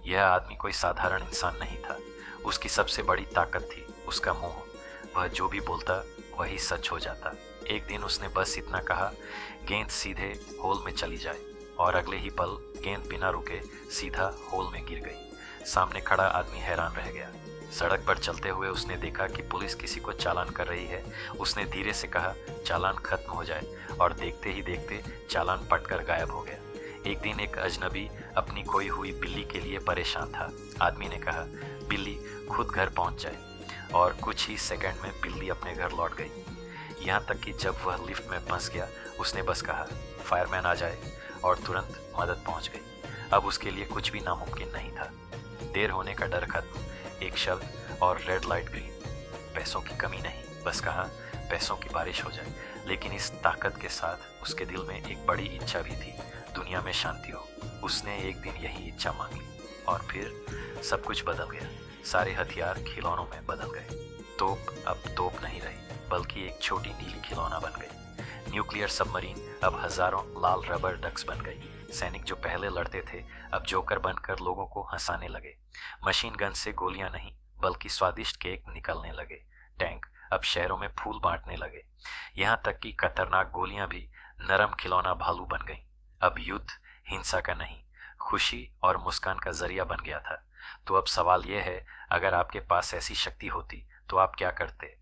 यह आदमी कोई साधारण इंसान नहीं था। उसकी सबसे बड़ी ताकत थी उसका मुंह। वह जो भी बोलता वही सच हो जाता। एक दिन उसने बस इतना कहा, गेंद सीधे होल में चली जाए, और अगले ही पल गेंद बिना रुके सीधा होल में गिर गई। सामने खड़ा आदमी हैरान रह गया। सड़क पर चलते हुए उसने देखा कि पुलिस किसी को चालान कर रही है। उसने धीरे से कहा, चालान खत्म हो जाए, और देखते ही देखते चालान पटकर गायब हो गया। एक दिन एक अजनबी अपनी खोई हुई बिल्ली के लिए परेशान था। आदमी ने कहा, बिल्ली खुद घर पहुंच जाए, और कुछ ही सेकंड में बिल्ली अपने घर लौट गई। यहाँ तक कि जब वह लिफ्ट में फंस गया, उसने बस कहा, फायरमैन आ जाए, और तुरंत मदद पहुंच गई। अब उसके लिए कुछ भी नामुमकिन नहीं था। देर होने का डर खत्म, एक शब्द और रेड लाइट ग्रीन। पैसों की कमी नहीं, बस कहा, पैसों की बारिश हो जाए। लेकिन इस ताकत के साथ उसके दिल में एक बड़ी इच्छा भी थी, दुनिया में शांति हो। उसने एक दिन यही इच्छा मांग ली, और फिर सब कुछ बदल गया। सारे हथियार खिलौनों में बदल गए। तोप अब तोप नहीं रही, बल्कि एक छोटी नीली खिलौना बन गई। न्यूक्लियर सबमरीन अब हजारों लाल रबर डक्स बन गई। सैनिक जो पहले लड़ते थे अब जोकर बनकर लोगों को हंसाने लगे। मशीन गन से गोलियां नहीं, बल्कि स्वादिष्ट केक निकलने लगे। टैंक अब शहरों में फूल बांटने लगे। यहाँ तक कि खतरनाक गोलियां भी नरम खिलौना भालू बन गईं। अब युद्ध हिंसा का नहीं, खुशी और मुस्कान का जरिया बन गया था। तो अब सवाल यह है, अगर आपके पास ऐसी शक्ति होती तो आप क्या करते?